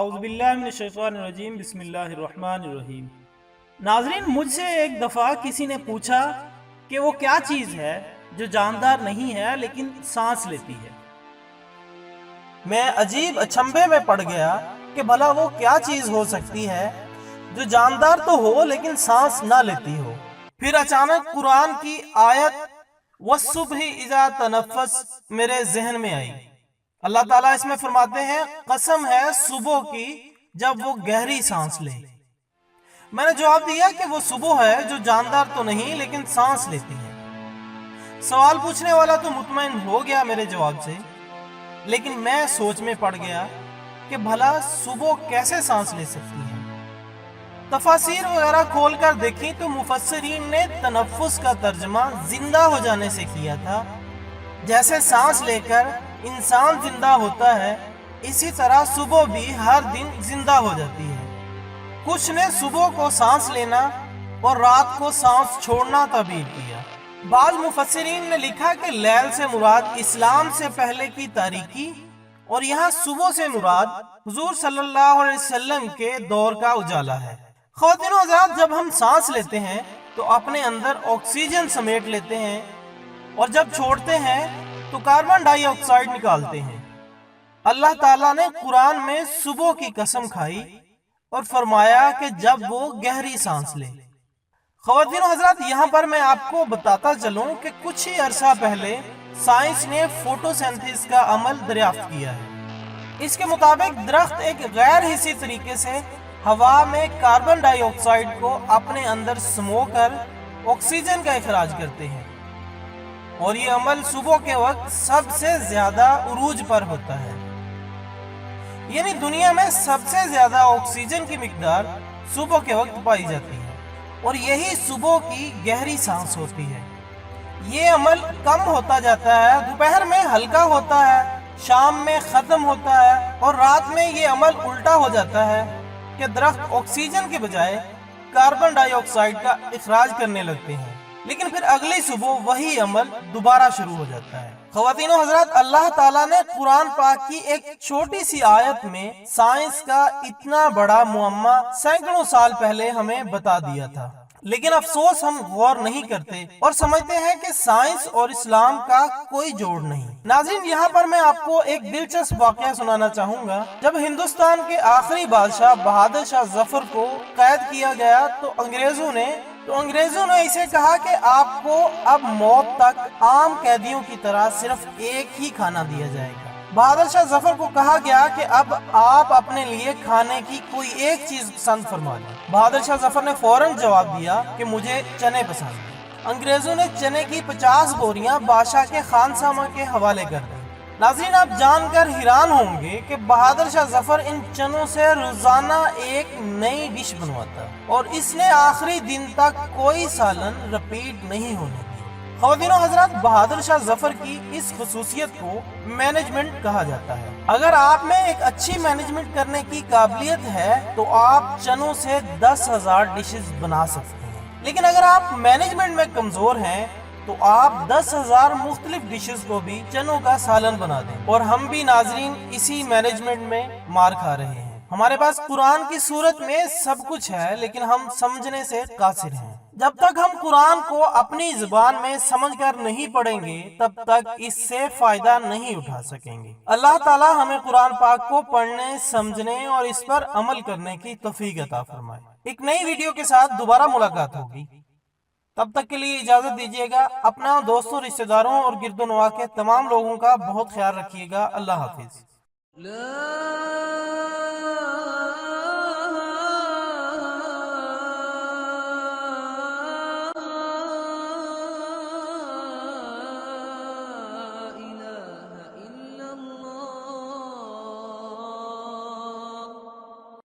اعوذ باللہ من الشیطان الرجیم، بسم اللہ الرحمن الرحیم۔ ناظرین، مجھ سے ایک دفعہ کسی نے پوچھا کہ وہ کیا چیز ہے جو جاندار نہیں ہے لیکن سانس لیتی ہے۔ میں عجیب اچنبھے میں پڑ گیا کہ بھلا وہ کیا چیز ہو سکتی ہے جو جاندار تو ہو لیکن سانس نہ لیتی ہو۔ پھر اچانک قرآن کی آیت وَالصُّبْحِ اِذَا تَنَفَّسَ میرے ذہن میں آئی۔ اللہ تعالیٰ اس میں فرماتے ہیں، قسم ہے صبح کی جب وہ گہری سانس لے۔ میں نے جواب دیا کہ وہ صبح ہے جو جاندار تو نہیں لیکن سانس لیتی ہے۔ سوال پوچھنے والا تو مطمئن ہو گیا میرے جواب سے، لیکن میں سوچ میں پڑ گیا کہ بھلا صبح کیسے سانس لے سکتی ہے۔ تفاسیر وغیرہ کھول کر دیکھی تو مفسرین نے تنفس کا ترجمہ زندہ ہو جانے سے کیا تھا۔ جیسے سانس لے کر انسان زندہ ہوتا ہے، اسی طرح صبح بھی ہر دن زندہ ہو جاتی ہے۔ کچھ نے صبح کو سانس لینا اور رات کو سانس چھوڑنا تعبیر کیا۔ بعض مفسرین نے لکھا کہ لیل سے مراد اسلام سے پہلے کی تاریکی اور یہاں صبح سے مراد حضور صلی اللہ علیہ وسلم کے دور کا اجالا ہے۔ خواتین و حضرات، جب ہم سانس لیتے ہیں تو اپنے اندر آکسیجن سمیٹ لیتے ہیں اور جب چھوڑتے ہیں تو کاربن ڈائی آکسائڈ نکالتے ہیں۔ اللہ تعالیٰ نے قرآن میں صبح کی قسم کھائی اور فرمایا کہ جب وہ گہری سانس لے۔ خواتین و حضرات، یہاں پر میں آپ کو بتاتا چلوں کہ کچھ ہی عرصہ پہلے سائنس نے فوٹو سینتھیسس کا عمل دریافت کیا ہے۔ اس کے مطابق درخت ایک غیر حسی طریقے سے ہوا میں کاربن ڈائی آکسائڈ کو اپنے اندر سمو کر آکسیجن کا اخراج کرتے ہیں، اور یہ عمل صبح کے وقت سب سے زیادہ عروج پر ہوتا ہے۔ یعنی دنیا میں سب سے زیادہ آکسیجن کی مقدار صبح کے وقت پائی جاتی ہے، اور یہی صبح کی گہری سانس ہوتی ہے۔ یہ عمل کم ہوتا جاتا ہے، دوپہر میں ہلکا ہوتا ہے، شام میں ختم ہوتا ہے، اور رات میں یہ عمل الٹا ہو جاتا ہے کہ درخت آکسیجن کے بجائے کاربن ڈائی آکسائڈ کا اخراج کرنے لگتے ہیں، لیکن پھر اگلی صبح وہی عمل دوبارہ شروع ہو جاتا ہے۔ خواتین و حضرات، اللہ تعالیٰ نے قرآن پاک کی ایک چھوٹی سی آیت میں سائنس کا اتنا بڑا معمہ سینکڑوں سال پہلے ہمیں بتا دیا تھا، لیکن افسوس ہم غور نہیں کرتے اور سمجھتے ہیں کہ سائنس اور اسلام کا کوئی جوڑ نہیں۔ ناظرین، یہاں پر میں آپ کو ایک دلچسپ واقعہ سنانا چاہوں گا۔ جب ہندوستان کے آخری بادشاہ بہادر شاہ ظفر کو قید کیا گیا تو انگریزوں نے اسے کہا کہ آپ کو اب موت تک عام قیدیوں کی طرح صرف ایک ہی کھانا دیا جائے گا۔ بہادر شاہ ظفر کو کہا گیا کہ اب آپ اپنے لیے کھانے کی کوئی ایک چیز پسند فرما لیں۔ بہادر شاہ ظفر نے فوراً جواب دیا کہ مجھے چنے پسند ہیں۔ انگریزوں نے چنے کی 50 بوریاں بادشاہ کے خانسامہ کے حوالے کر دیں۔ ناظرین، آپ جان کر حیران ہوں گے کہ بہادر شاہ ظفر ان چنوں سے روزانہ ایک نئی ڈش بنواتا، اور اس نے آخری دن تک کوئی سالن رپیٹ نہیں ہونے دی۔ خواتین و حضرات، بہادر شاہ ظفر کی اس خصوصیت کو مینجمنٹ کہا جاتا ہے۔ اگر آپ میں ایک اچھی مینجمنٹ کرنے کی قابلیت ہے تو آپ چنوں سے 10,000 ڈشز بنا سکتے ہیں، لیکن اگر آپ مینجمنٹ میں کمزور ہیں تو آپ 10,000 مختلف ڈشز کو بھی چنوں کا سالن بنا دیں۔ اور ہم بھی ناظرین اسی مینجمنٹ میں مار کھا رہے ہیں۔ ہمارے پاس قرآن کی صورت میں سب کچھ ہے، لیکن ہم سمجھنے سے قاصر ہیں۔ جب تک ہم قرآن کو اپنی زبان میں سمجھ کر نہیں پڑھیں گے تب تک اس سے فائدہ نہیں اٹھا سکیں گے۔ اللہ تعالی ہمیں قرآن پاک کو پڑھنے، سمجھنے اور اس پر عمل کرنے کی توفیق عطا فرمائے۔ ایک نئی ویڈیو کے ساتھ دوبارہ ملاقات ہوگی، تب تک کے لیے اجازت دیجیے گا۔ اپنا، دوستوں، رشتہ داروں اور گرد و نواح کے تمام لوگوں کا بہت خیال رکھیے گا۔ اللہ حافظ۔